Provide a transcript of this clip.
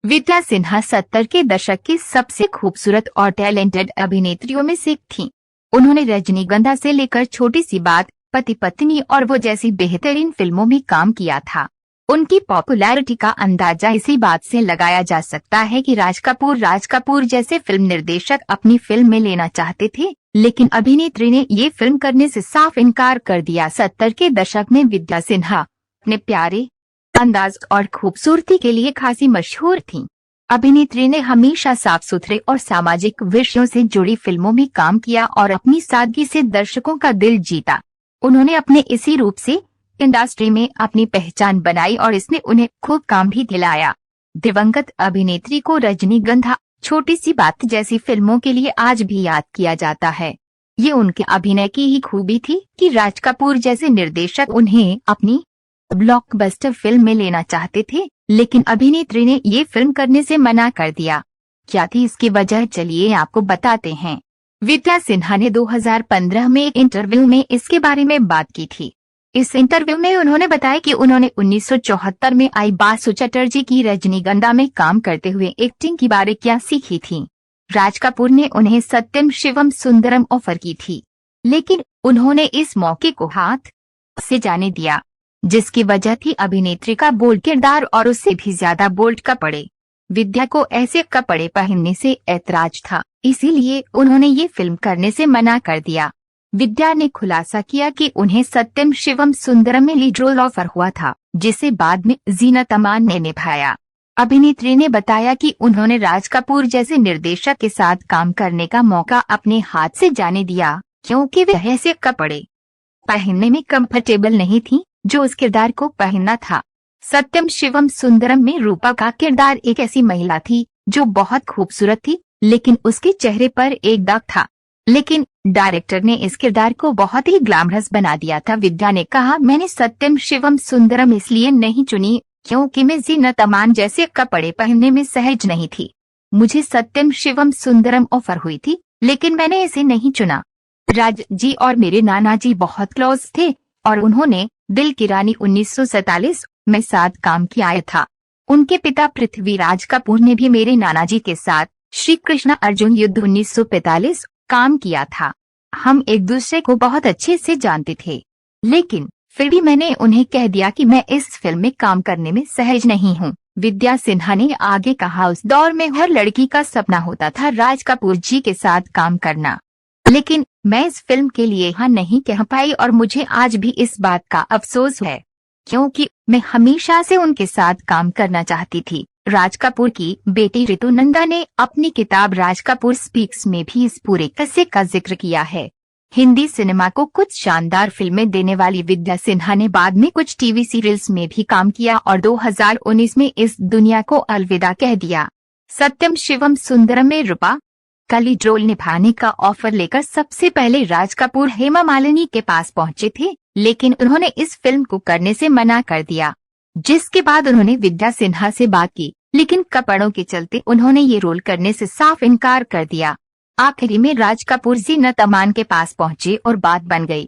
विद्या सिन्हा 70 के दशक की सबसे खूबसूरत और टैलेंटेड अभिनेत्रियों में से एक थीं। उन्होंने रजनीगंधा से लेकर छोटी सी बात, पति पत्नी और वो जैसी बेहतरीन फिल्मों में काम किया था। उनकी पॉपुलैरिटी का अंदाजा इसी बात से लगाया जा सकता है कि राज कपूर जैसे फिल्म निर्देशक अपनी फिल्म में लेना चाहते थे, लेकिन अभिनेत्री ने ये फिल्म करने से साफ इनकार कर दिया। 70 के दशक में विद्या सिन्हा अपने प्यारे अंदाज और खूबसूरती के लिए खासी मशहूर थीं। अभिनेत्री ने हमेशा साफ सुथरे और सामाजिक विषयों से जुड़ी फिल्मों में काम किया और अपनी सादगी से दर्शकों का दिल जीता। उन्होंने अपने इसी रूप से इंडस्ट्री में अपनी पहचान बनाई और इसने उन्हें खूब काम भी दिलाया। दिवंगत अभिनेत्री को रजनीगंधा, छोटी सी बात जैसी फिल्मों के लिए आज भी याद किया जाता है। ये उनके अभिनय की ही खूबी थी कि राज कपूर जैसे निर्देशक उन्हें अपनी ब्लॉकबस्टर फिल्म में लेना चाहते थे, लेकिन अभिनेत्री ने ये फिल्म करने से मना कर दिया। क्या थी इसकी वजह, चलिए आपको बताते हैं। विद्या सिन्हा ने 2015 में एक इंटरव्यू में इसके बारे में बात की थी। इस इंटरव्यू में उन्होंने बताया कि उन्होंने 1974 में आई बासु चटर्जी की रजनीगंधा में काम करते हुए एक्टिंग की बारीकियां सीखी थी। राज कपूर ने उन्हें सत्यम शिवम सुंदरम ऑफर की थी, लेकिन उन्होंने इस मौके को हाथ से जाने दिया, जिसकी वजह थी अभिनेत्री का बोल्ड किरदार और उससे भी ज्यादा बोल्ड कपड़े। विद्या को ऐसे कपड़े पहनने से ऐतराज था, इसीलिए उन्होंने ये फिल्म करने से मना कर दिया। विद्या ने खुलासा किया कि उन्हें सत्यम शिवम सुंदरम में लीड रोल ऑफर हुआ था, जिसे बाद में जीनत अमान ने निभाया। अभिनेत्री ने बताया कि उन्होंने राज कपूर जैसे निर्देशक के साथ काम करने का मौका अपने हाथ से जाने दिया, क्योंकि वे ऐसे कपड़े पहनने में कंफर्टेबल नहीं थी जो उस किरदार को पहनना था। सत्यम शिवम सुंदरम में रूपा का किरदार एक ऐसी महिला थी जो बहुत खूबसूरत थी, लेकिन उसके चेहरे पर एक दाग था। लेकिन डायरेक्टर ने इस किरदार को बहुत ही ग्लैमरस बना दिया था। विद्या ने कहा, मैंने सत्यम शिवम सुंदरम इसलिए नहीं चुनी क्योंकि मैं जीनत अमान जैसे कपड़े पहनने में सहज नहीं थी। मुझे सत्यम शिवम सुंदरम ऑफर हुई थी, लेकिन मैंने इसे नहीं चुना। राज जी और मेरे नाना जी बहुत क्लोज थे और उन्होंने दिल की रानी 1947 में साथ काम किया था। उनके पिता पृथ्वीराज कपूर ने भी मेरे नाना जी के साथ श्री कृष्ण अर्जुन युद्ध 1945 काम किया था। हम एक दूसरे को बहुत अच्छे से जानते थे, लेकिन फिर भी मैंने उन्हें कह दिया कि मैं इस फिल्म में काम करने में सहज नहीं हूँ। विद्या सिन्हा ने आगे कहा, उस दौर में हर लड़की का सपना होता था राज कपूर जी के साथ काम करना, लेकिन मैं इस फिल्म के लिए हाँ नहीं कह पाई और मुझे आज भी इस बात का अफसोस है, क्योंकि मैं हमेशा से उनके साथ काम करना चाहती थी। राज कपूर की बेटी ऋतु नंदा ने अपनी किताब राज कपूर स्पीक्स में भी इस पूरे किस्से का जिक्र किया है। हिंदी सिनेमा को कुछ शानदार फिल्में देने वाली विद्या सिन्हा ने बाद में कुछ टीवी सीरियल्स में भी काम किया और 2019 में इस दुनिया को अलविदा कह दिया। सत्यम शिवम सुंदरम में रूपा का लीड रोल निभाने का ऑफर लेकर सबसे पहले राज कपूर हेमा मालिनी के पास पहुंचे थे, लेकिन उन्होंने इस फिल्म को करने से मना कर दिया, जिसके बाद उन्होंने विद्या सिन्हा से बात की, लेकिन कपड़ों के चलते उन्होंने ये रोल करने से साफ इनकार कर दिया। आखिरी में राज कपूर जीनत अमान के पास पहुंचे और बात बन गई।